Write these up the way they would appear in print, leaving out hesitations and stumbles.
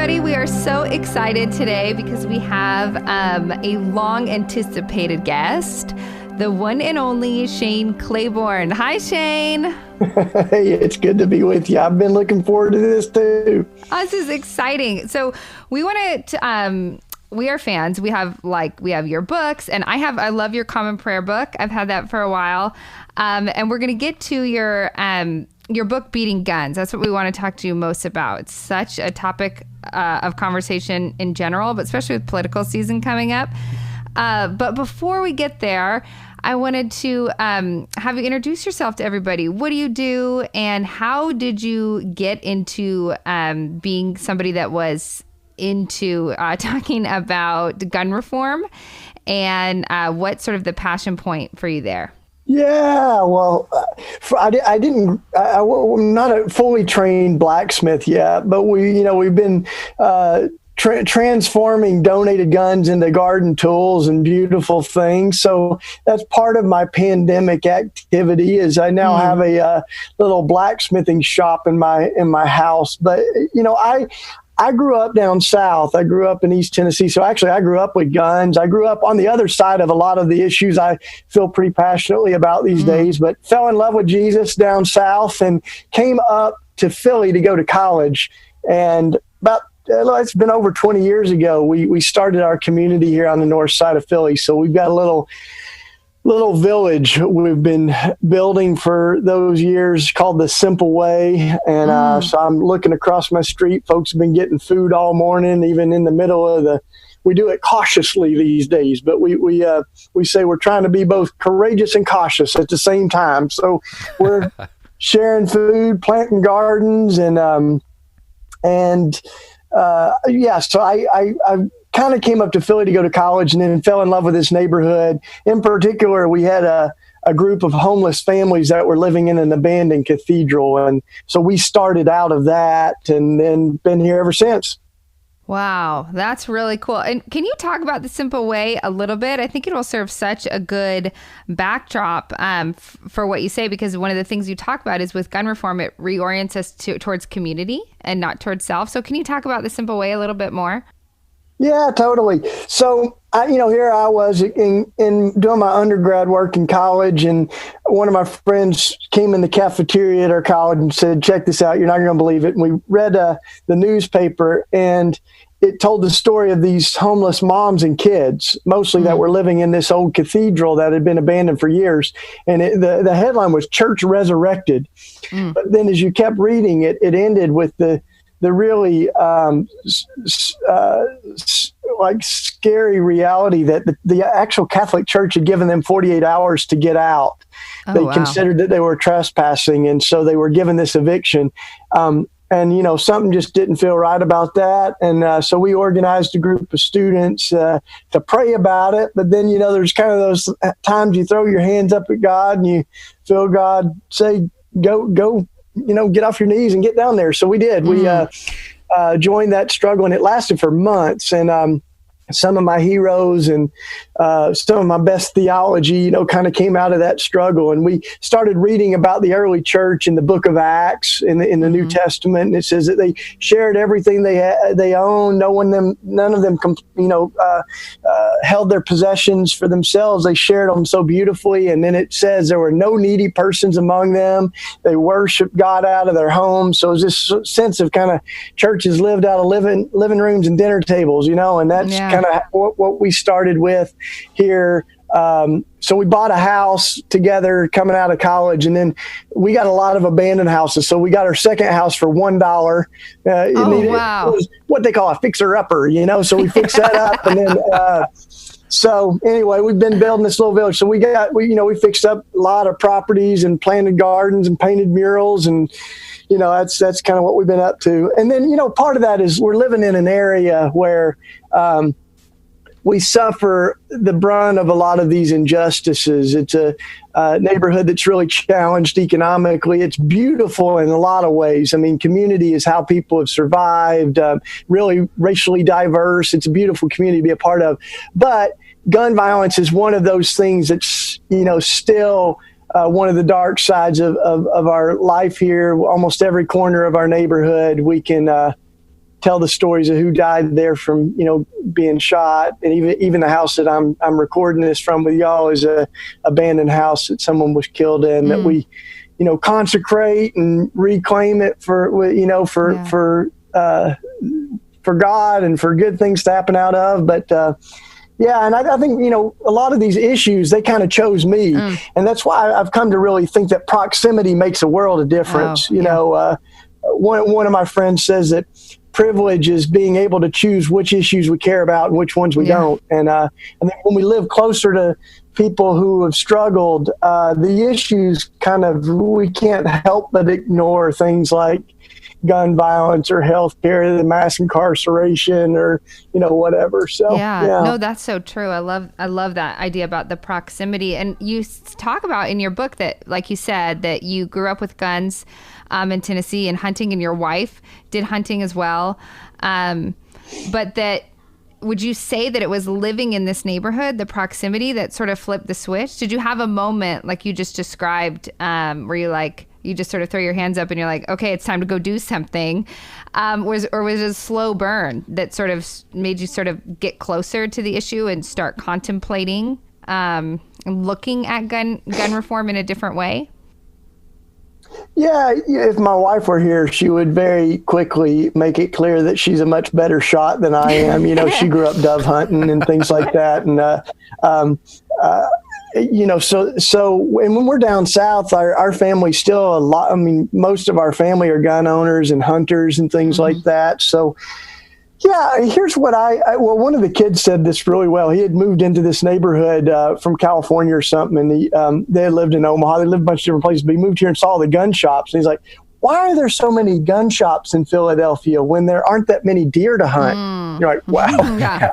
everybody. We are so excited today because we have a long-anticipated guest, the one and only Shane Claiborne. Hi, Shane. Hey, it's good to be with you. I've been looking forward to this too. This is exciting. So we want to... we are fans. We have your books, and I love your Common Prayer book. I've had that for a while. And we're going to get to your book, Beating Guns. That's what we want to talk to you most about. It's such a topic of conversation in general, but especially with political season coming up. But before we get there, I wanted to have you introduce yourself to everybody. What do you do, and how did you get into being somebody that was into talking about gun reform, and what's sort of the passion point for you there? Yeah, well, I'm not a fully trained blacksmith yet, but we've been transforming donated guns into garden tools and beautiful things. So that's part of my pandemic activity. Is I now have a little blacksmithing shop in my house. But I grew up down south. I grew up in East Tennessee. So actually, I grew up with guns. I grew up on the other side of a lot of the issues I feel pretty passionately about these days, but fell in love with Jesus down south and came up to Philly to go to college. And it's been over 20 years ago, we started our community here on the north side of Philly. So we've got a little village we've been building for those years called the Simple Way. And so I'm looking across my street. Folks have been getting food all morning, even in the middle of we do it cautiously these days, but we say we're trying to be both courageous and cautious at the same time. So we're sharing food, planting gardens, so I kind of came up to Philly to go to college, and then fell in love with this neighborhood. In particular, we had a group of homeless families that were living in an abandoned cathedral. And so we started out of that and then been here ever since. Wow, that's really cool. And can you talk about the Simple Way a little bit? I think it will serve such a good backdrop for what you say, because one of the things you talk about is with gun reform, it reorients us towards community and not towards self. So can you talk about the Simple Way a little bit more? Yeah, totally. So, here I was in doing my undergrad work in college, and one of my friends came in the cafeteria at our college and said, "Check this out. You're not going to believe it." And we read the newspaper, and it told the story of these homeless moms and kids, mostly that were living in this old cathedral that had been abandoned for years. And the headline was "Church Resurrected." But then as you kept reading it, it ended with the really scary reality that the actual Catholic Church had given them 48 hours to get out. They considered that they were trespassing, and so they were given this eviction. And something just didn't feel right about that. And so we organized a group of students to pray about it. But then, there's kind of those times you throw your hands up at God and you feel God say, go, get off your knees and get down there. So we did. We joined that struggle, and it lasted for months. And some of my heroes and some of my best theology, kind of came out of that struggle. And we started reading about the early church in the book of Acts in the New Testament. And it says that they shared everything they owned. None of them held their possessions for themselves. They shared them so beautifully. And then it says there were no needy persons among them. They worshiped God out of their homes. So it was this sense of kind of churches lived out of living rooms and dinner tables, and that's kind of what we started with here. So we bought a house together coming out of college, and then we got a lot of abandoned houses. So we got our second house for $1. It was what they call a fixer-upper, so we fixed that up. And then, so anyway, we've been building this little village. So we fixed up a lot of properties and planted gardens and painted murals, and that's kind of what we've been up to. And then, part of that is we're living in an area where we suffer the brunt of a lot of these injustices. It's a neighborhood that's really challenged economically. It's beautiful in a lot of ways. I mean, community is how people have survived, really racially diverse. It's a beautiful community to be a part of. But gun violence is one of those things that's, still one of the dark sides of our life here. Almost every corner of our neighborhood, we can tell the stories of who died there from, being shot. And even the house that I'm recording this from with y'all is a abandoned house that someone was killed in, that we, consecrate and reclaim it for God and for good things to happen out of. But, and I think, a lot of these issues, they kind of chose me. And that's why I've come to really think that proximity makes a world of difference. One of my friends says that privilege is being able to choose which issues we care about and which ones we don't. And then when we live closer to people who have struggled, the issues we can't help but ignore things like gun violence or healthcare, the mass incarceration, or whatever. So no, that's so true. I love that idea about the proximity. And you talk about in your book that, like you said, that you grew up with guns in Tennessee and hunting, and your wife did hunting as well. But that, would you say that it was living in this neighborhood, the proximity, that sort of flipped the switch? Did you have a moment like you just described, where you just sort of throw your hands up and you're like, okay, it's time to go do something? Was it a slow burn that sort of made you sort of get closer to the issue and start contemplating, looking at gun reform in a different way? Yeah, if my wife were here, she would very quickly make it clear that she's a much better shot than I am. She grew up dove hunting and things like that. And, and when we're down south, our family's still most of our family are gun owners and hunters and things like that. So, here's what one of the kids said this really well. He had moved into this neighborhood from California or something, and they had lived in Omaha. They lived a bunch of different places, but he moved here and saw the gun shops. And he's like, why are there so many gun shops in Philadelphia when there aren't that many deer to hunt? You're like, wow,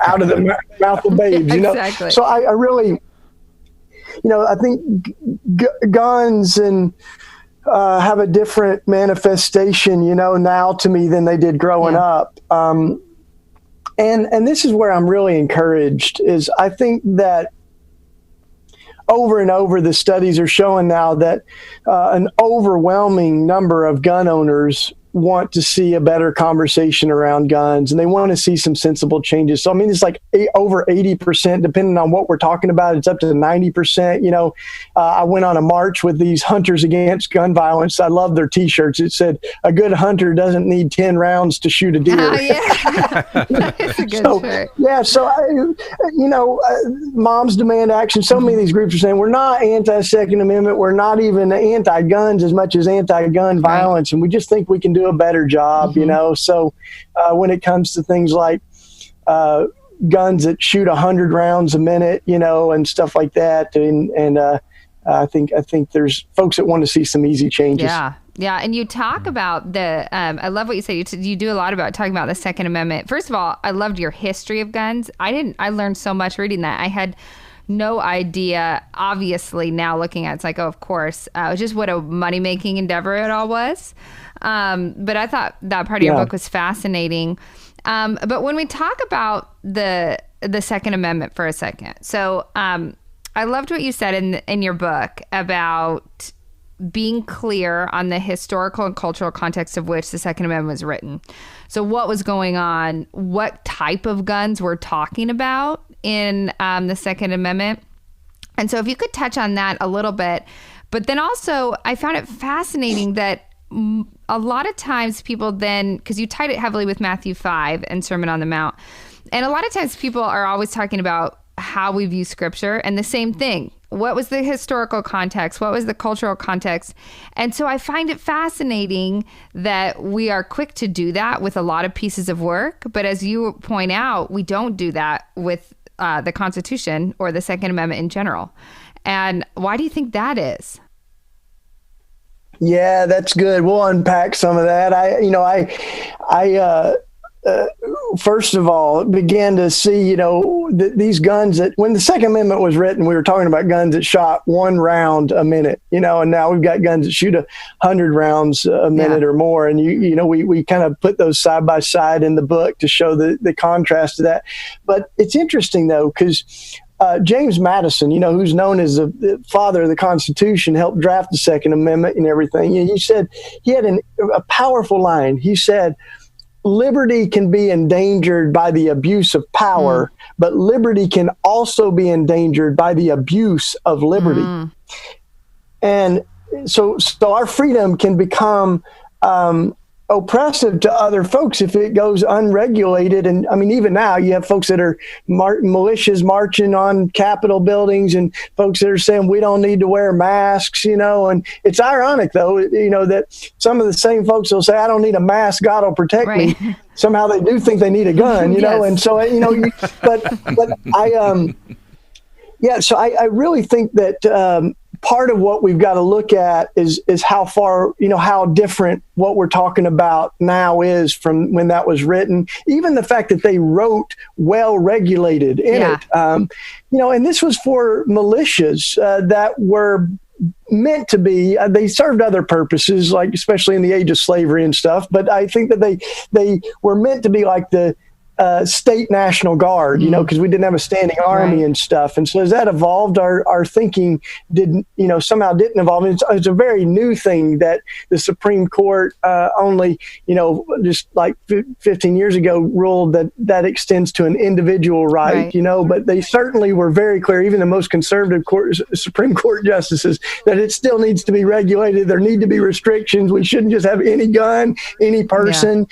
out of the mouth of babes, Exactly. So I really, I think guns and have a different manifestation, now to me than they did growing up. And this is where I'm really encouraged, is I think that over and over, the studies are showing now that an overwhelming number of gun owners want to see a better conversation around guns, and they want to see some sensible changes. So, it's like over 80%, depending on what we're talking about. It's up to 90%. I went on a march with these Hunters Against Gun Violence. I love their T-shirts. It said, "A good hunter doesn't need 10 rounds to shoot a deer." That's a good shirt. Yeah, so, Moms Demand Action. So many of these groups are saying, we're not anti-Second Amendment. We're not even anti-guns as much as anti-gun violence. And we just think we can do a better job, So when it comes to things like guns that shoot 100 rounds a minute, and stuff like that, and I think there's folks that want to see some easy changes. Yeah, and you talk about I love what you say. You do a lot about talking about the Second Amendment. First of all, I loved your history of guns. I learned so much reading that. I had no idea. Obviously, now looking at it, it's like, oh, of course, just what a money-making endeavor it all was. But I thought that part of your book was fascinating. But when we talk about the Second Amendment for a second, so I loved what you said in your book about being clear on the historical and cultural context of which the Second Amendment was written. So what was going on, what type of guns we're talking about in the Second Amendment. And so if you could touch on that a little bit. But then also, I found it fascinating that a lot of times people then, because you tied it heavily with Matthew 5 and Sermon on the Mount, and a lot of times people are always talking about how we view scripture, and the same thing. What was the historical context? What was the cultural context? And so I find it fascinating that we are quick to do that with a lot of pieces of work. But as you point out, we don't do that with the Constitution or the Second Amendment in general. And why do you think that is? Yeah, that's good. We'll unpack some of that. I first of all, began to see, these guns that when the Second Amendment was written, we were talking about guns that shot 1 round a minute, and now we've got guns that shoot 100 rounds a minute or more. And, we kind of put those side by side in the book to show the contrast to that. But it's interesting, though, because James Madison, who's known as the father of the Constitution, helped draft the Second Amendment and everything. He said, he had a powerful line. He said, liberty can be endangered by the abuse of power, but liberty can also be endangered by the abuse of liberty. And so our freedom can become oppressive to other folks if it goes unregulated. And I mean, even now you have folks that are militias marching on Capitol buildings and folks that are saying we don't need to wear masks, and it's ironic though, that some of the same folks will say, I don't need a mask, God will protect me. Somehow they do think they need a gun, yes. And so, so I really think that, part of what we've got to look at is how far, how different what we're talking about now is from when that was written. Even the fact that they wrote well regulated in it, and this was for militias that were meant to be, they served other purposes, like especially in the age of slavery and stuff. But I think that they were meant to be like the state National Guard, because we didn't have a standing army and stuff. And so as that evolved, our thinking somehow didn't evolve. It's a very new thing that the Supreme Court only, just like 15 years ago ruled that extends to an individual right. But they certainly were very clear, even the most conservative Supreme Court justices, that it still needs to be regulated. There need to be restrictions. We shouldn't just have any gun, any person,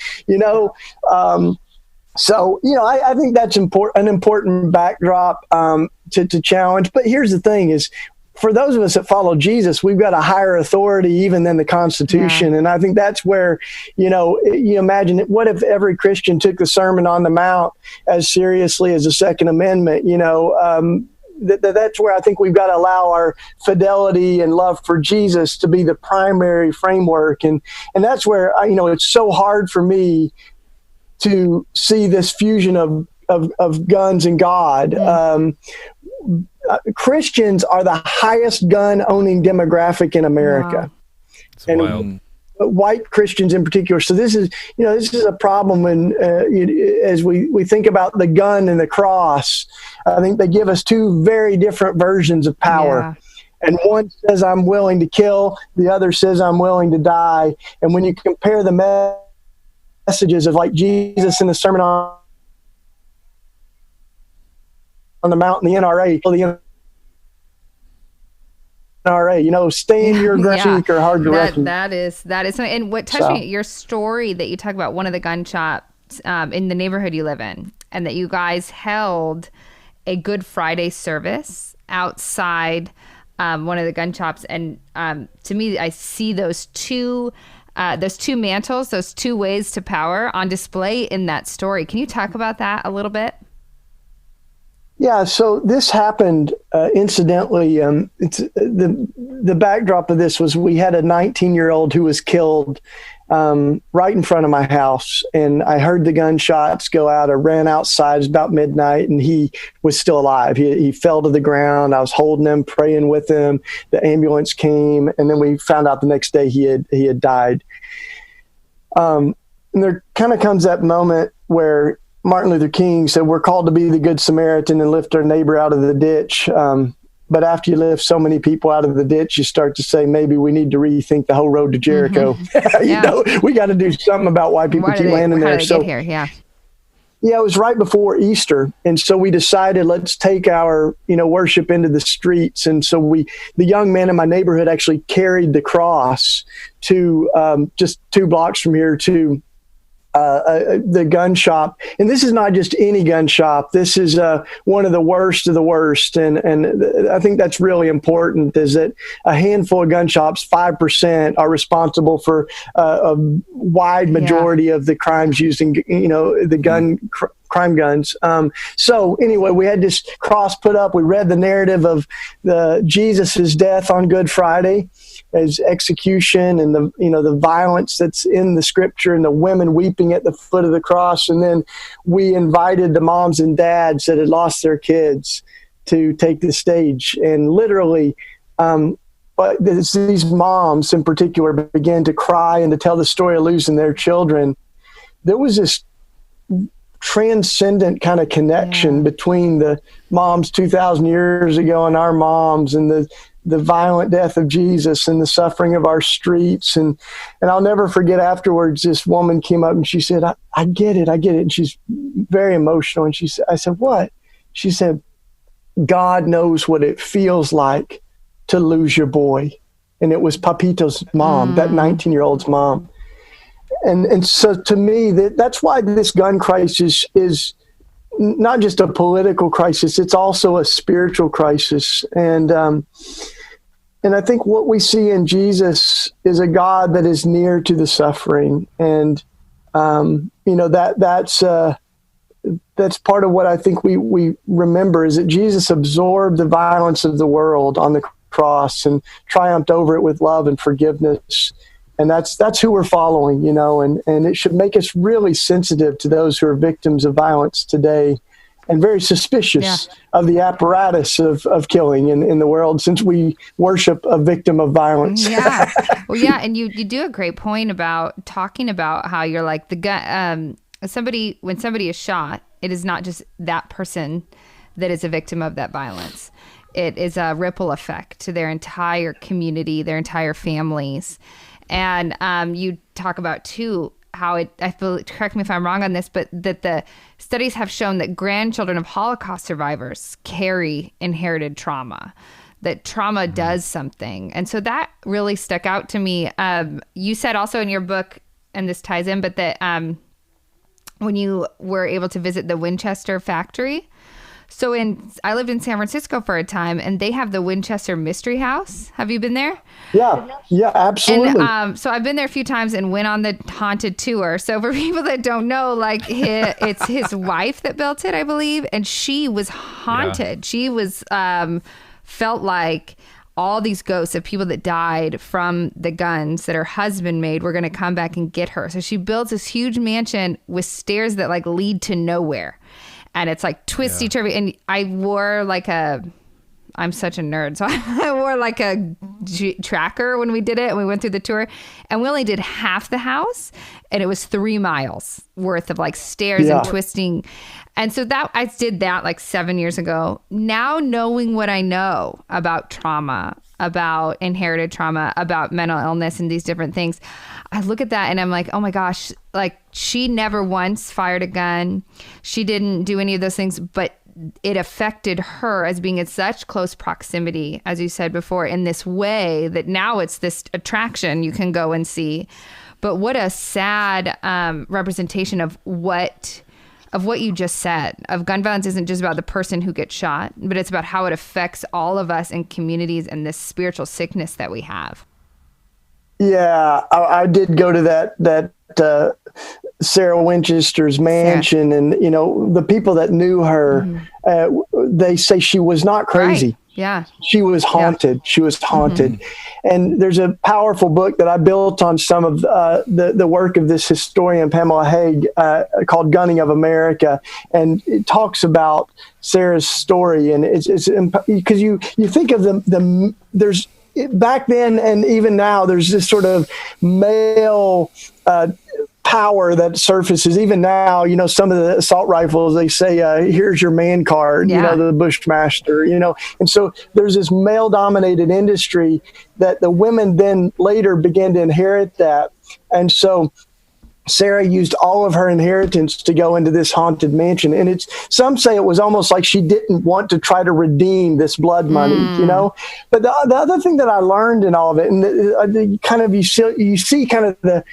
So, I think that's an important backdrop to challenge. But here's the thing is, for those of us that follow Jesus, we've got a higher authority even than the Constitution. Yeah. And I think that's where, you imagine, what if every Christian took the Sermon on the Mount as seriously as the Second Amendment, that's where I think we've got to allow our fidelity and love for Jesus to be the primary framework. And that's where, it's so hard for me to see this fusion of guns and God. Christians are the highest gun-owning demographic in America. Wow. And wild. White Christians in particular. So this is a problem when, as we think about the gun and the cross. I think they give us two very different versions of power. Yeah. And one says, I'm willing to kill. The other says, I'm willing to die. And when you compare the messages of like Jesus in the Sermon on the Mount and the NRA, stay in your grassroots or hard direction. That is, and what touched me, your story that you talk about, one of the gun shops in the neighborhood you live in, and that you guys held a Good Friday service outside one of the gun shops. And to me, I see those two mantles, those two ways to power on display in that story. Can you talk about that a little bit? Yeah, so this happened incidentally. It's the backdrop of this was we had a 19-year-old who was killed right in front of my house, and I heard the gunshots go out. I ran outside. It was about midnight, and he was still alive. He fell to the ground. I was holding him, praying with him. The ambulance came, and then we found out the next day he had died. And there kind of comes that moment where Martin Luther King said, we're called to be the good Samaritan and lift our neighbor out of the ditch. But after you lift so many people out of the ditch, you start to say, maybe we need to rethink the whole road to Jericho. We got to do something about why people keep landing there. So, get here? Yeah, it was right before Easter. And so we decided, let's take our, worship into the streets. And so the young man in my neighborhood actually carried the cross to just 2 blocks from here to the gun shop. And this is not just any gun shop. This is one of the worst of the worst. And I think that's really important, is that a handful of gun shops, 5%, are responsible for a wide majority of the crimes using, the gun crime guns. So anyway, we had this cross put up. We read the narrative of Jesus's death on Good Friday, his execution, and the violence that's in the scripture, and the women weeping at the foot of the cross. And then we invited the moms and dads that had lost their kids to take the stage. And literally, but these moms in particular began to cry and to tell the story of losing their children. There was this transcendent kind of connection between the moms 2,000 years ago and our moms, and the violent death of Jesus and the suffering of our streets. And I'll never forget afterwards, this woman came up and she said, I get it. And she's very emotional. And I said, what? She said, God knows what it feels like to lose your boy. And it was Papito's mom, that 19-year-old's mom. And so to me, that's why this gun crisis is not just a political crisis, it's also a spiritual crisis. And I think what we see in Jesus is a God that is near to the suffering. And, that's part of what I think we remember, is that Jesus absorbed the violence of the world on the cross and triumphed over it with love and forgiveness. And that's who we're following, and it should make us really sensitive to those who are victims of violence today, and very suspicious of the apparatus of killing in the world, since we worship a victim of violence. Yeah. Well, yeah. And you do a great point about talking about how you're like the gun, when somebody is shot, it is not just that person that is a victim of that violence. It is a ripple effect to their entire community, their entire families. And you talk about, too, how I feel, correct me if I'm wrong on this, but that the studies have shown that grandchildren of Holocaust survivors carry inherited trauma, that trauma does something. And so that really stuck out to me. You said also in your book, and this ties in, but that when you were able to visit the Winchester factory. So I lived in San Francisco for a time, and they have the Winchester Mystery House. Have you been there? Yeah, absolutely. And so I've been there a few times and went on the haunted tour. So for people that don't know, like it's his wife that built it, I believe, and she was haunted. Yeah. She was felt like all these ghosts of people that died from the guns that her husband made were going to come back and get her. So she builds this huge mansion with stairs that like lead to nowhere. And it's like twisty turvy. And I wore I'm such a nerd. So I wore like a tracker when we did it and we went through the tour, and we only did half the house, and it was 3 miles worth of like stairs and twisting. And so I did that like 7 years ago. Now, knowing what I know about trauma, about inherited trauma, about mental illness and these different things, I look at that and I'm like, oh my gosh, like she never once fired a gun. She didn't do any of those things, but it affected her as being in such close proximity, as you said before, in this way that now it's this attraction you can go and see. But what a sad representation of what you just said, of gun violence isn't just about the person who gets shot, but it's about how it affects all of us in communities and this spiritual sickness that we have. Yeah, I did go to that Sarah Winchester's mansion, and the people that knew her, they say she was not crazy. Right. Yeah, she was haunted. Yeah. She was haunted. And there's a powerful book that I built on some of the work of this historian Pamela Haig called "Gunning of America," and it talks about Sarah's story. And it's because you think of there's back then and even now, there's this sort of male power that surfaces. Even now, some of the assault rifles, they say, here's your man card, the Bushmaster, and so there's this male dominated industry that the women then later began to inherit that. And so Sarah used all of her inheritance to go into this haunted mansion. And some say it was almost like she didn't want to try to redeem this blood money, But the other thing that I learned in all of it, and kind of you see kind of the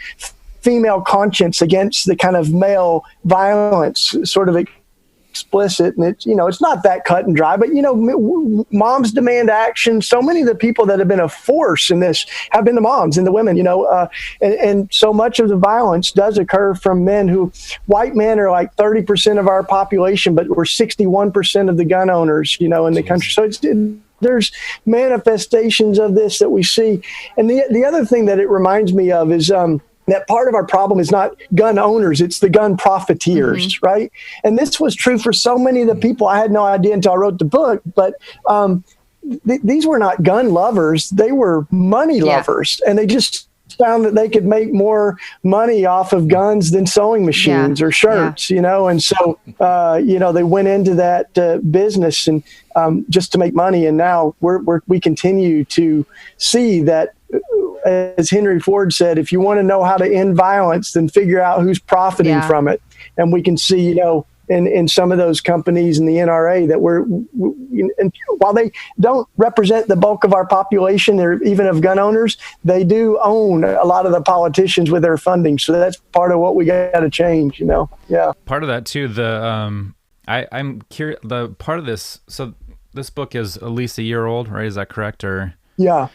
female conscience against the kind of male violence sort of explicit, and it's not that cut and dry, but moms demand action. So many of the people that have been a force in this have been the moms and the women, and so much of the violence does occur from men white men are like 30% of our population, but we're 61% of the gun owners, in the country. So there's manifestations of this that we see. And the other thing that it reminds me of is, that part of our problem is not gun owners, it's the gun profiteers, right? And this was true for so many of the people. I had no idea until I wrote the book, but these were not gun lovers. They were money lovers. And they just found that they could make more money off of guns than sewing machines or shirts, and so, they went into that business and just to make money. And now we continue to see that, as Henry Ford said, if you want to know how to end violence, then figure out who's profiting from it. And we can see, in some of those companies in the NRA that and while they don't represent the bulk of our population or even of gun owners, they do own a lot of the politicians with their funding. So that's part of what we got to change, Yeah. Part of that too, I'm curious, the part of this, so this book is at least a year old, right? Is that correct? Or yeah.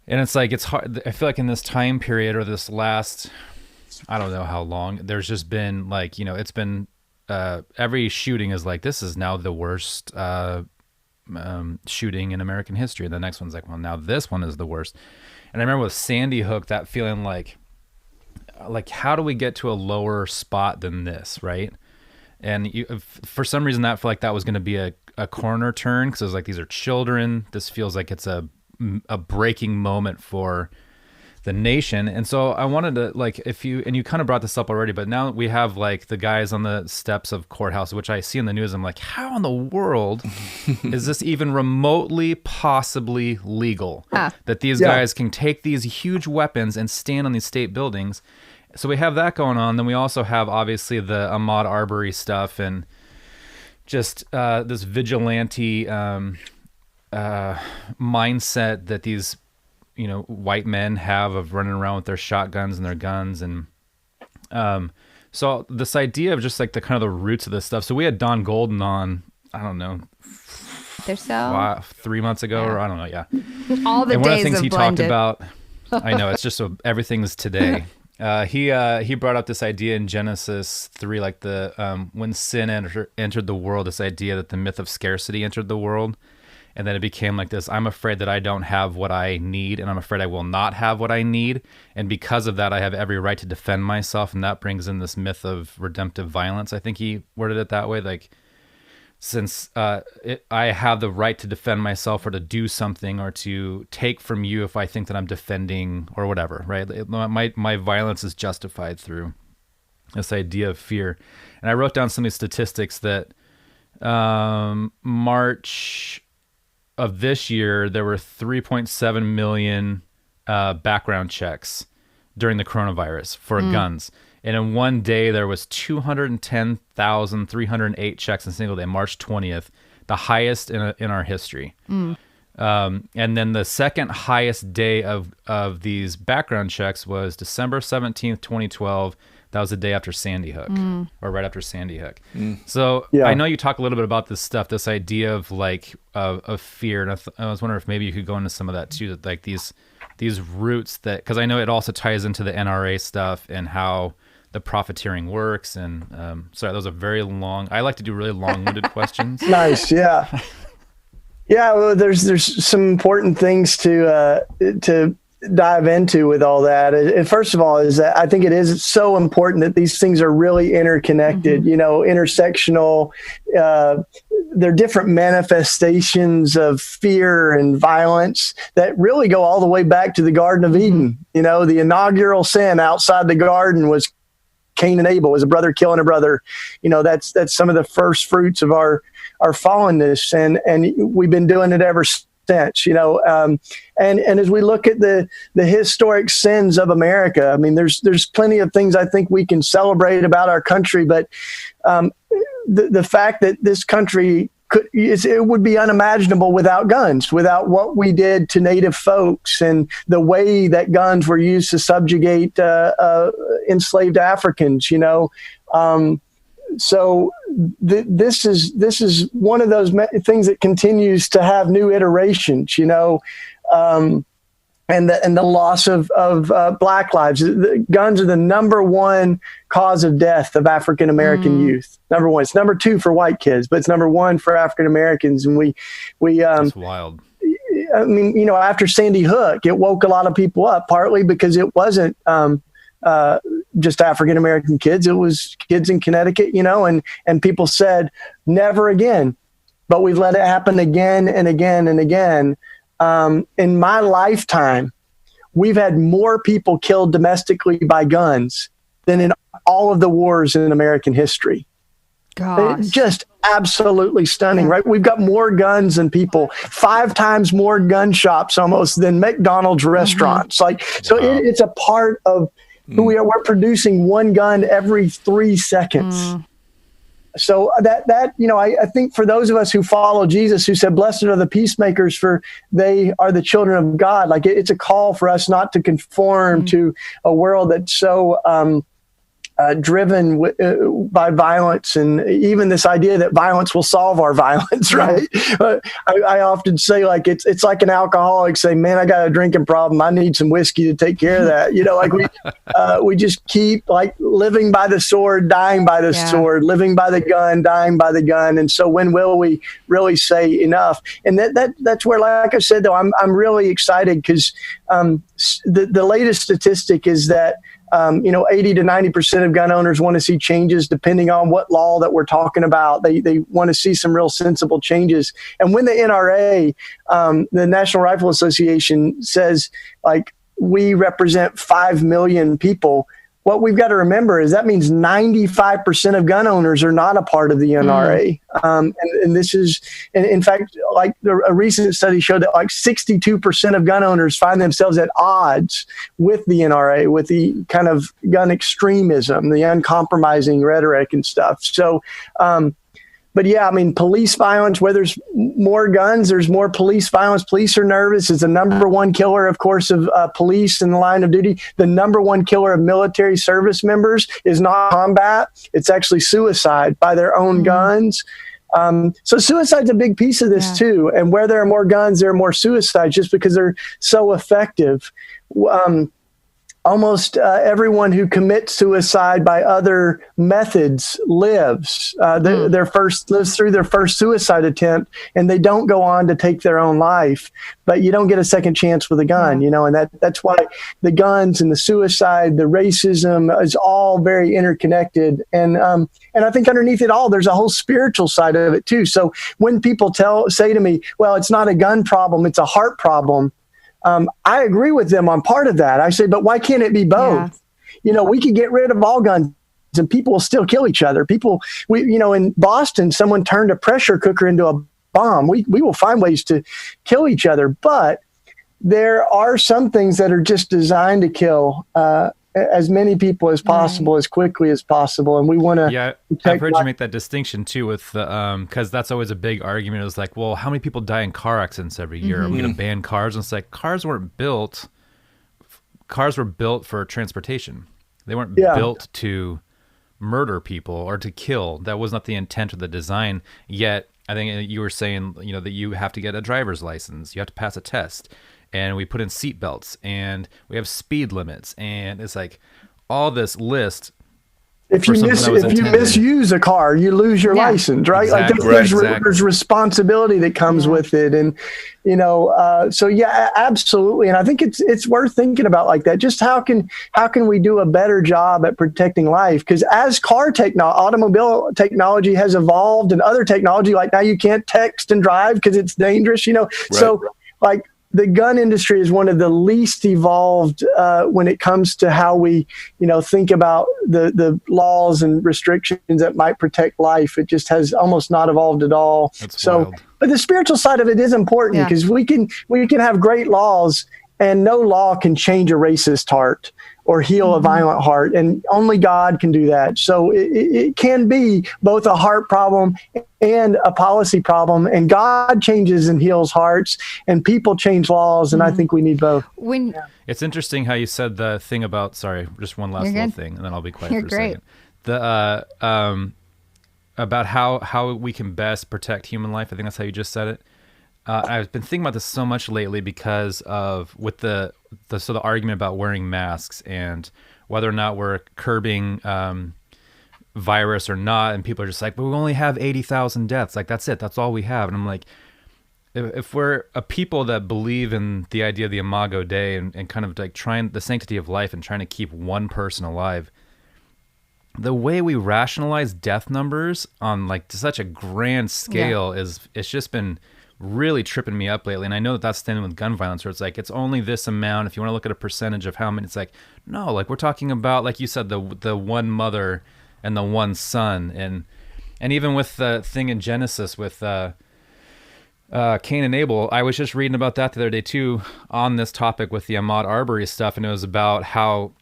And it's like, it's hard. I feel like in this time period or this last, I don't know how long, there's just been like, it's been, every shooting is like, this is now the worst shooting in American history. The next one's like, well, now this one is the worst. And I remember with Sandy Hook, that feeling like how do we get to a lower spot than this, right? And for some reason, that felt like that was going to be a corner turn, because it was like, these are children. This feels like it's a breaking moment for the nation. And so I wanted to, you kind of brought this up already, but now we have like the guys on the steps of courthouse, which I see in the news. I'm like, how in the world is this even remotely possibly legal? That these guys can take these huge weapons and stand on these state buildings. So we have that going on. Then we also have obviously the Ahmaud Arbery stuff and just this vigilante mindset that these white men have of running around with their shotguns and their guns. And so this idea of just like the kind of the roots of this stuff. So we had Don Golden on, I don't know, 3 months ago, or I don't know. Yeah. All the and days one of the things he blended. talked about, I know, it's just everything's today. He brought up this idea in Genesis 3, like when sin entered the world, this idea that the myth of scarcity entered the world. And then it became like this, I'm afraid that I don't have what I need, and I'm afraid I will not have what I need. And because of that, I have every right to defend myself. And that brings in this myth of redemptive violence. I think he worded it that way. Like, since I have the right to defend myself or to do something or to take from you if I think that I'm defending or whatever, right? My violence is justified through this idea of fear. And I wrote down some of these statistics that March of this year, there were 3.7 million background checks during the coronavirus for guns. And in one day, there was 210,308 checks in a single day, March 20th, the highest in our history. And then the second highest day of these background checks was December 17th, 2012. That was the day after Sandy Hook, or right after Sandy Hook. So I know you talk a little bit about this stuff, this idea of like of fear, and I was wondering if maybe you could go into some of that too, that like these roots that, because I know it also ties into the NRA stuff and how the profiteering works. And sorry, that was a very long. I like to do really long-winded questions. Nice, yeah. Well, there's some important things to dive into with all that. And first of all, is that I think it is so important that these things are really interconnected, intersectional. They're different manifestations of fear and violence that really go all the way back to the Garden of Eden. The inaugural sin outside the garden was Cain and Abel, was a brother killing a brother. That's some of the first fruits of our fallenness, and we've been doing it ever since. And as we look at the historic sins of America, I mean, there's plenty of things I think we can celebrate about our country, but the fact that this country it would be unimaginable without guns, without what we did to Native folks and the way that guns were used to subjugate enslaved Africans. So this is one of those things that continues to have new iterations, and the loss of Black lives. Guns are the number one cause of death of African American youth. Number one. It's number two for white kids, but it's number one for African Americans. And we That's wild. I mean, after Sandy Hook, it woke a lot of people up, partly because it wasn't just African American kids. It was kids in Connecticut, and people said, never again. But we've let it happen again and again and again. In my lifetime, we've had more people killed domestically by guns than in all of the wars in American history. Gosh. Just absolutely stunning, right? We've got more guns than people, 5 times more gun shops almost than McDonald's restaurants. Like, so it's a part of who we are. We're producing one gun every 3 seconds. So that you know, I think for those of us who follow Jesus, who said, "Blessed are the peacemakers, for they are the children of God." Like, it's a call for us not to conform to a world that's so driven by violence, and even this idea that violence will solve our violence, right? I often say, like, it's like an alcoholic saying, "Man, I got a drinking problem. I need some whiskey to take care of that." You know, like we just keep like living by the sword, dying by the sword, living by the gun, dying by the gun. And so when will we really say enough? And that's where, like I said, though, I'm really excited because the latest statistic is that 80 to 90% of gun owners want to see changes depending on what law that we're talking about. They want to see some real sensible changes. And when the NRA, the National Rifle Association, says, like, we represent 5 million people, what we've got to remember is that means 95% of gun owners are not a part of the NRA. And this is, and in fact, like a recent study showed that like 62% of gun owners find themselves at odds with the NRA, with the kind of gun extremism, the uncompromising rhetoric and stuff. So, but yeah, I mean, police violence, where there's more guns, there's more police violence. Police are nervous. It's the number one killer, of course, of police in the line of duty. The number one killer of military service members is not combat. It's actually suicide by their own guns. So suicide's a big piece of this too. And where there are more guns, there are more suicides just because they're so effective. Almost everyone who commits suicide by other methods lives through their first suicide attempt, and they don't go on to take their own life. But you don't get a second chance with a gun, and that's why the guns and the suicide, the racism is all very interconnected. And I think underneath it all, there's a whole spiritual side of it too. So when people say to me, "Well, it's not a gun problem, it's a heart problem," I agree with them on part of that. I say, but why can't it be both? We could get rid of all guns and people will still kill each other. In Boston, someone turned a pressure cooker into a bomb. We will find ways to kill each other, but there are some things that are just designed to kill as many people as possible, as quickly as possible. And we want to. Yeah, I've heard you make that distinction too with the, because that's always a big argument. It was like, well, how many people die in car accidents every year? Are we going to ban cars? And it's like, cars were built for transportation. They weren't built to murder people or to kill. That was not the intent of the design. Yet, I think you were saying, that you have to get a driver's license. You have to pass a test. And we put in seat belts, and we have speed limits, and it's like all this list. If you misuse a car, you lose your license, right? Exactly. Like there's responsibility that comes with it, and so yeah, absolutely. And I think it's worth thinking about like that. Just how can we do a better job at protecting life? Because as automobile technology has evolved, and other technology, like now you can't text and drive because it's dangerous. Right. So like. The gun industry is one of the least evolved when it comes to how we, think about the laws and restrictions that might protect life. It just has almost not evolved at all. That's wild. But the spiritual side of it is important because we can have great laws, and no law can change a racist heart or heal a violent heart, and only God can do that. So it can be both a heart problem and a policy problem, and God changes and heals hearts, and people change laws, and I think we need both. It's interesting how you said the thing about, sorry, just one last little thing, and then I'll be quiet for a second. About how we can best protect human life. I think that's how you just said it. I've been thinking about this so much lately because of the argument about wearing masks and whether or not we're curbing virus or not, and people are just like, but we only have 80,000 deaths. Like, that's it. That's all we have. And I'm like, if we're a people that believe in the idea of the Imago Dei and kind of like trying the sanctity of life and trying to keep one person alive, the way we rationalize death numbers on like to such a grand scale it's just been really tripping me up lately. And I know that that's the thing with gun violence, where it's like, it's only this amount. If you want to look at a percentage of how many, it's like, no, like we're talking about, like you said, the one mother and the one son. And even with the thing in Genesis with Cain and Abel, I was just reading about that the other day too, on this topic with the Ahmaud Arbery stuff. And it was about how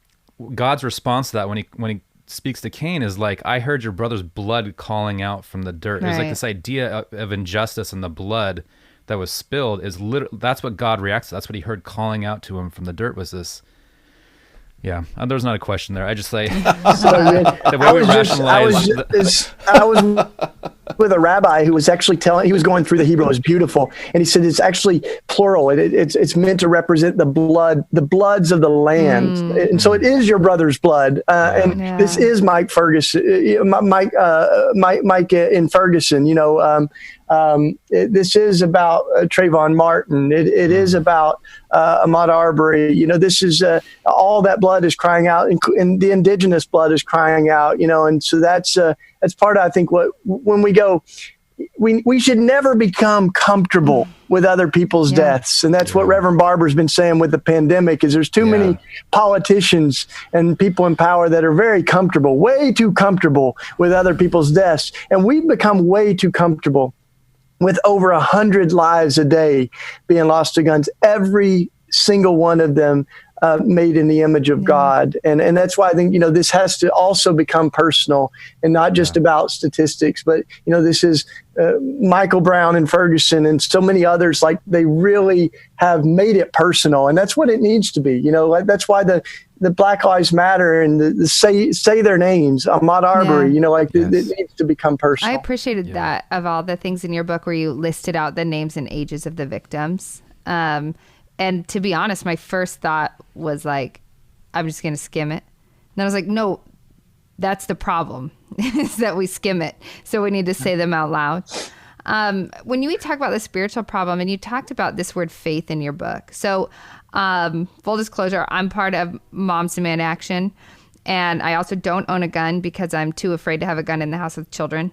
God's response to that when he speaks to Cain is like, I heard your brother's blood calling out from the dirt. Right. It was like this idea of injustice and the blood that was spilled is that's what God reacts to. That's what he heard calling out to him from the dirt, was this. Yeah, there's not a question there. I just like the way we rationalize. I was with a rabbi who was actually he was going through the Hebrew. It was beautiful, and he said it's actually plural. It's meant to represent the bloods of the land, and so it is your brother's blood. This is Mike Ferguson, Mike in Ferguson. This is about Trayvon Martin. It is about Ahmaud Arbery. This is all that blood is crying out, and the indigenous blood is crying out. And so that's part of, I think, when we go, we should never become comfortable with other people's deaths. And that's what Reverend Barber's been saying with the pandemic, is there's too many politicians and people in power that are very comfortable, way too comfortable with other people's deaths. And we've become way too comfortable with over 100 lives a day being lost to guns, every single one of them made in the image of God. And that's why I think, this has to also become personal and not just about statistics, but, this is Michael Brown and Ferguson and so many others, like they really have made it personal. And that's what it needs to be. That's why the Black Lives Matter and the say their names, Ahmaud Arbery, it needs to become personal. I appreciated that, of all the things in your book where you listed out the names and ages of the victims. And to be honest, my first thought was like, I'm just going to skim it. And I was like, no, that's the problem, is that we skim it. So we need to say them out loud. When we talk about the spiritual problem, and you talked about this word faith in your book. So full disclosure, I'm part of Moms Demand Action. And I also don't own a gun because I'm too afraid to have a gun in the house with children.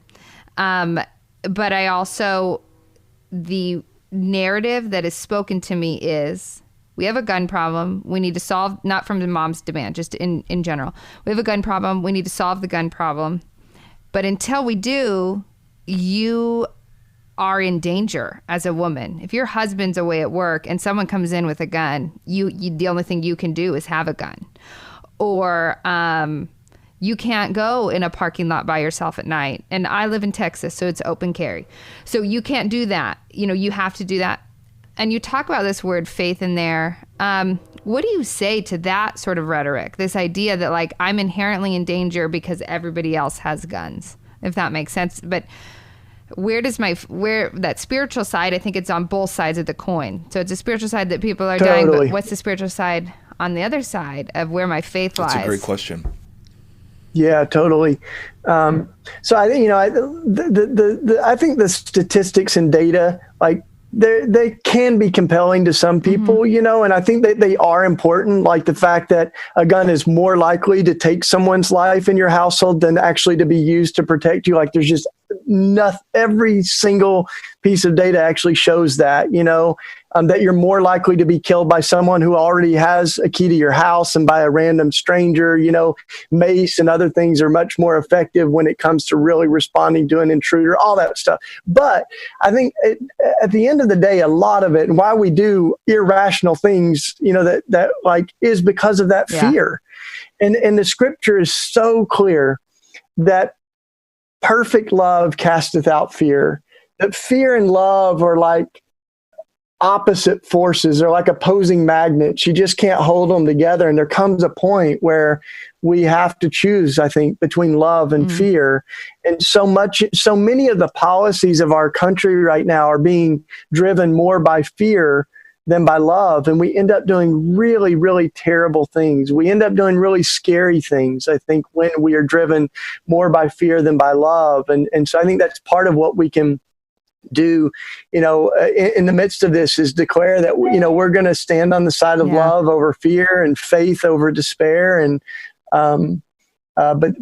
But I also, the narrative that is spoken to me is, we have a gun problem. We need to solve, not from the Mom's Demand, just in general. We have a gun problem. We need to solve the gun problem. But until we do, you are in danger as a woman. If your husband's away at work and someone comes in with a gun, you the only thing you can do is have a gun. Or you can't go in a parking lot by yourself at night. And I live in Texas, so it's open carry. So you can't do that. You have to do that. And you talk about this word faith in there. What do you say to that sort of rhetoric? This idea that like, I'm inherently in danger because everybody else has guns, if that makes sense. But where that spiritual side, I think it's on both sides of the coin. So it's a spiritual side that people are dying, but what's the spiritual side on the other side of where my faith lies? That's a great question. Yeah, totally. So I think, I think the statistics and data, like they can be compelling to some people, and I think that they are important. Like the fact that a gun is more likely to take someone's life in your household than actually to be used to protect you. Like there's just every single piece of data actually shows that, that you're more likely to be killed by someone who already has a key to your house and by a random stranger. Mace and other things are much more effective when it comes to really responding to an intruder, all that stuff. But I think at the end of the day, a lot of it, and why we do irrational things, that like is because of that fear. And the scripture is so clear that perfect love casteth out fear. That fear and love are like opposite forces. They're like opposing magnets. You just can't hold them together. And there comes a point where we have to choose, I think, between love and fear. And so many of the policies of our country right now are being driven more by fear than by love. And we end up doing really, really terrible things. We end up doing really scary things, I think, when we are driven more by fear than by love. And so I think that's part of what we can do, in the midst of this, is declare that, we're going to stand on the side of love over fear and faith over despair. And, but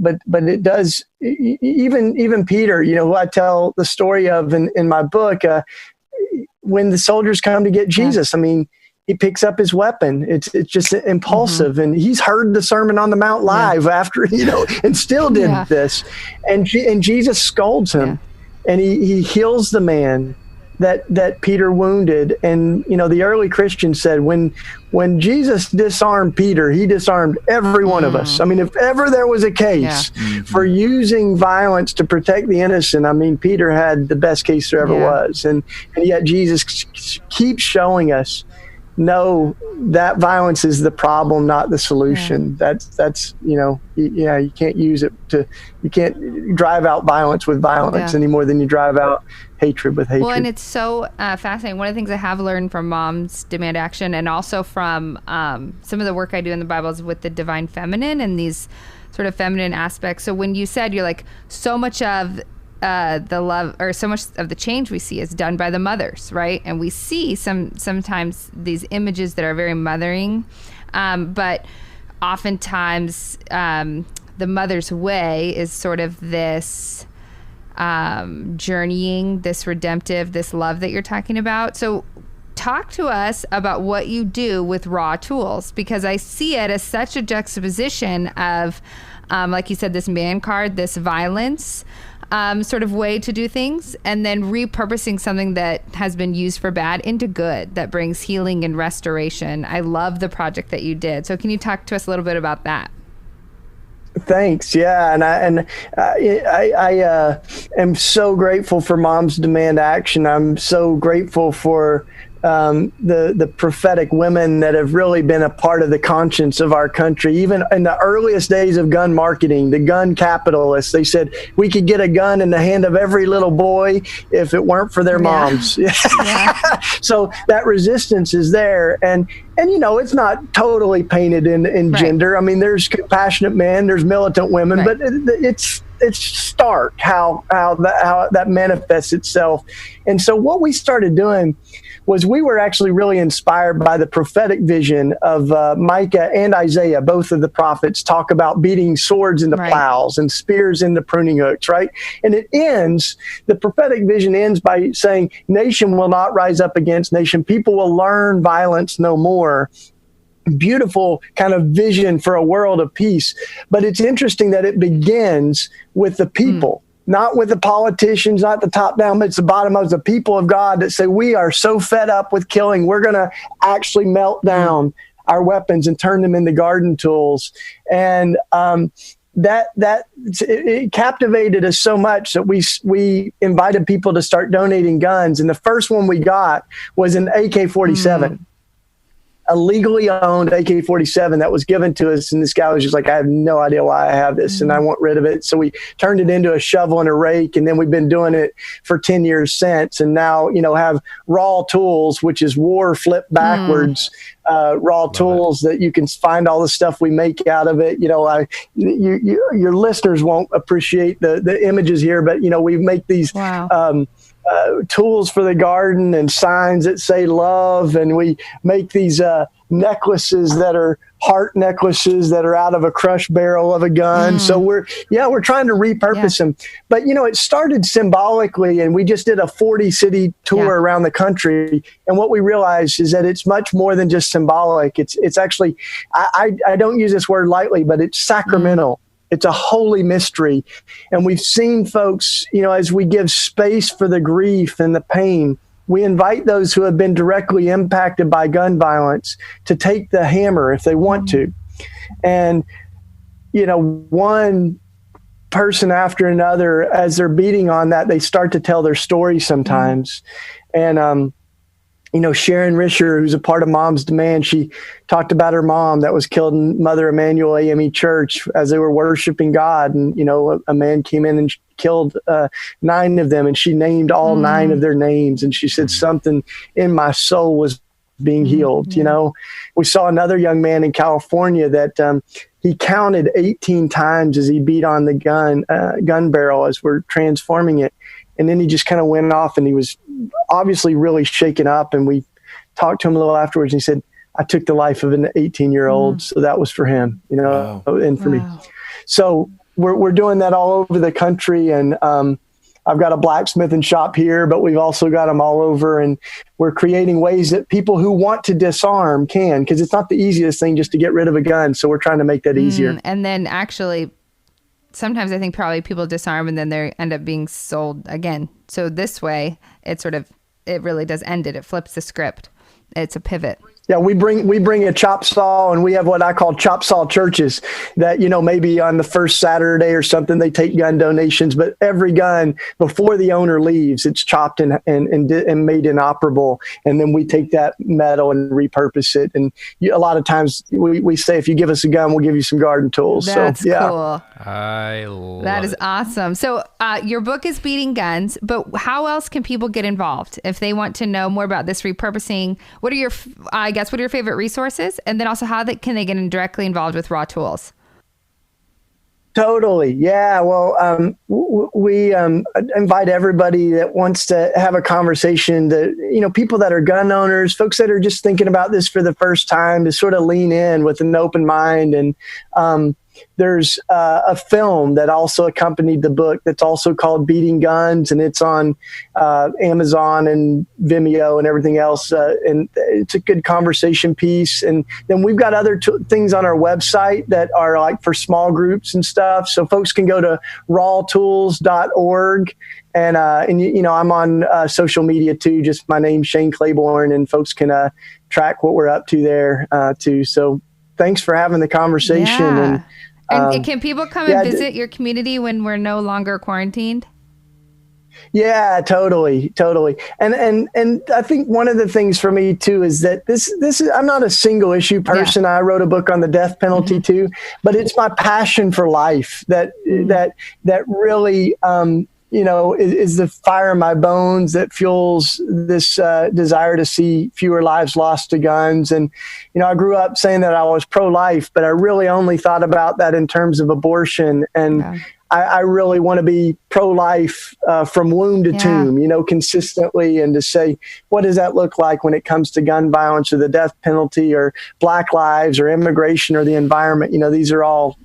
it does, even Peter, who I tell the story of in my book, when the soldiers come to get Jesus, I mean, he picks up his weapon. It's just impulsive. And he's heard the Sermon on the Mount live after, and still did this. And Jesus scolds him and he heals the man that Peter wounded. And, the early Christians said when Jesus disarmed Peter, he disarmed every one of us. I mean, if ever there was a case for using violence to protect the innocent, I mean, Peter had the best case there ever was. And yet Jesus keeps showing us, no, that violence is the problem, not the solution. That's you can't use it you can't drive out violence with violence any more than you drive out hatred with hatred. Well, and it's so fascinating. One of the things I have learned from Moms Demand Action, and also from some of the work I do in the Bible, is with the divine feminine and these sort of feminine aspects. So when you said, you're like, so much of the love, or so much of the change we see is done by the mothers, right? And we see sometimes these images that are very mothering, but oftentimes the mother's way is sort of this journeying, this redemptive, this love that you're talking about. So talk to us about what you do with raw tools, because I see it as such a juxtaposition of, like you said, this man card, this violence sort of way to do things, and then repurposing something that has been used for bad into good, that brings healing and restoration. I love the project that you did. So can you talk to us a little bit about that? Thanks. Yeah. And I am so grateful for Moms Demand Action. I'm so grateful for the prophetic women that have really been a part of the conscience of our country. Even in the earliest days of gun marketing, the gun capitalists, they said we could get a gun in the hand of every little boy if it weren't for their moms. So that resistance is there. And it's not totally painted in gender. I mean, there's compassionate men, there's militant women, but it's stark how that manifests itself. And so what we started doing was we were actually really inspired by the prophetic vision of Micah and Isaiah. Both of the prophets talk about beating swords into plows and spears into pruning hooks, right? And the prophetic vision ends by saying, nation will not rise up against nation. People will learn violence no more. Beautiful kind of vision for a world of peace. But it's interesting that it begins with the people. Not with the politicians, not the top down, but it's the bottom of the people of God that say, we are so fed up with killing, we're going to actually melt down our weapons and turn them into garden tools. And it captivated us so much that we invited people to start donating guns. And the first one we got was an AK-47. A legally owned AK-47 that was given to us. And this guy was just like, I have no idea why I have this and I want rid of it. So we turned it into a shovel and a rake. And then we've been doing it for 10 years since. And now, have raw tools, which is war flipped backwards, raw tools that you can find all the stuff we make out of it. Your listeners won't appreciate the images here, but, we make these, tools for the garden and signs that say love. And we make these necklaces that are heart necklaces that are out of a crushed barrel of a gun. So we're trying to repurpose them. But, it started symbolically, and we just did a 40-city tour around the country. And what we realized is that it's much more than just symbolic. It's actually, I don't use this word lightly, but it's sacramental. It's a holy mystery. And we've seen folks, as we give space for the grief and the pain, we invite those who have been directly impacted by gun violence to take the hammer if they want to. And, one person after another, as they're beating on that, they start to tell their story sometimes. And, Sharon Risher, who's a part of Moms Demand, she talked about her mom that was killed in Mother Emanuel AME Church as they were worshiping God. And, a man came in and killed 9 of them, and she named all 9 of their names. And she said, something in my soul was being healed. We saw another young man in California that he counted 18 times as he beat on the gun barrel as we're transforming it. And then he just kind of went off, and he was obviously really shaken up. And we talked to him a little afterwards, and he said, I took the life of an 18-year-old. So that was for him, and for me. So we're doing that all over the country. And I've got a blacksmithing shop here, but we've also got them all over, and we're creating ways that people who want to disarm can, because it's not the easiest thing just to get rid of a gun. So we're trying to make that easier. And then actually, sometimes I think probably people disarm and then they end up being sold again. So this way, it really does end it. It flips the script. It's a pivot. Yeah, we bring a chop saw, and we have what I call chop saw churches that, maybe on the first Saturday or something, they take gun donations, but every gun before the owner leaves, it's chopped and made inoperable. And then we take that metal and repurpose it. And a lot of times we say, if you give us a gun, we'll give you some garden tools. That's cool. I love that is it. awesome. So your book is Beating Guns, but how else can people get involved if they want to know more about this repurposing? What are your favorite resources? And then also can they get directly involved with Raw Tools? Totally. Yeah. Well, we invite everybody that wants to have a conversation, that, people that are gun owners, folks that are just thinking about this for the first time, to sort of lean in with an open mind. And there's a film that also accompanied the book that's also called Beating Guns, and it's on Amazon and Vimeo and everything else. And it's a good conversation piece. And then we've got other things on our website that are like for small groups and stuff. So folks can go to rawtools.org. And I'm on social media too. Just my name, Shane Claiborne, and folks can track what we're up to there too. So thanks for having the conversation. Yeah. And can people come and visit your community when we're no longer quarantined? Yeah, totally. And I think one of the things for me too is that this is, I'm not a single issue person. Yeah. I wrote a book on the death penalty too, but it's my passion for life that really is the fire in my bones that fuels this desire to see fewer lives lost to guns. And, I grew up saying that I was pro-life, but I really only thought about that in terms of abortion. And I really want to be pro-life from womb to tomb, consistently, and to say, what does that look like when it comes to gun violence or the death penalty or Black lives or immigration or the environment? These are all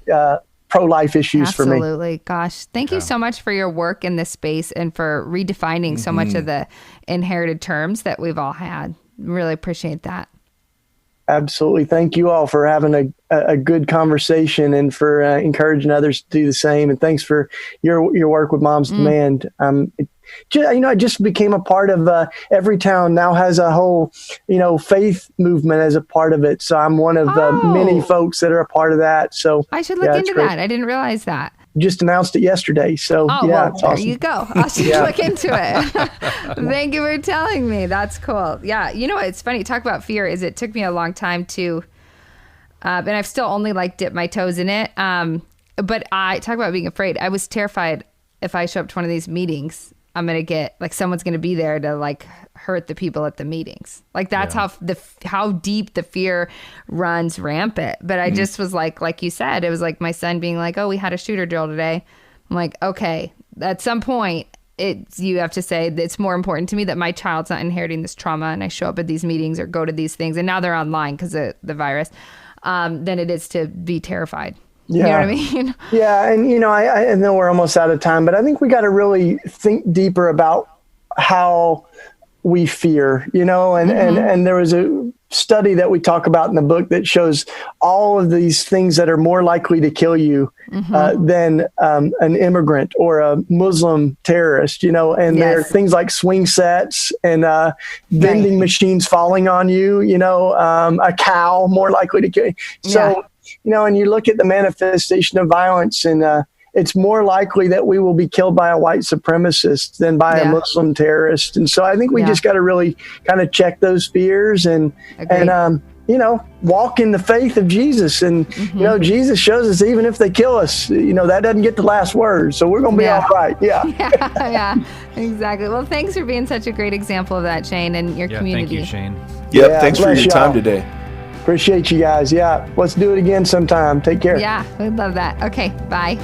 pro-life issues for me. Absolutely. Gosh, thank you so much for your work in this space and for redefining so much of the inherited terms that we've all had. Really appreciate that. Absolutely. Thank you all for having a good conversation and for encouraging others to do the same. And thanks for your work with Mom's Demand. I just became a part of every town now has a whole, faith movement as a part of it. So I'm one of many folks that are a part of that. So I should look into that. I didn't realize that. Just announced it yesterday. So there awesome. You go. I should look into it. Thank you for telling me. That's cool. Yeah. It's funny. Talk about fear is it took me a long time to, and I've still only dipped my toes in it. But I talk about being afraid. I was terrified if I show up to one of these meetings, I'm going to get someone's going to be there to hurt the people at the meetings. That's how deep the fear runs rampant. But I just was like you said, it was like my son being like, oh, we had a shooter drill today. I'm like, okay, at some point you have to say that it's more important to me that my child's not inheriting this trauma and I show up at these meetings or go to these things. And now they're online because of the virus, than it is to be terrified. Yeah. You know what I mean? Yeah. And, I know we're almost out of time, but I think we got to really think deeper about how we fear, and there was a study that we talk about in the book that shows all of these things that are more likely to kill you than an immigrant or a Muslim terrorist, and there are things like swing sets and vending machines falling on you, a cow more likely to kill you. So, and you look at the manifestation of violence, and it's more likely that we will be killed by a white supremacist than by a Muslim terrorist. And so I think we just got to really kind of check those fears and walk in the faith of Jesus. And, Jesus shows us even if they kill us, that doesn't get the last word. So we're going to be all right. Yeah, exactly. Well, thanks for being such a great example of that, Shane, and your community. Thank you, Shane. Yep. Thanks for your time today. Appreciate you guys. Yeah. Let's do it again sometime. Take care. Yeah. We'd love that. Okay. Bye.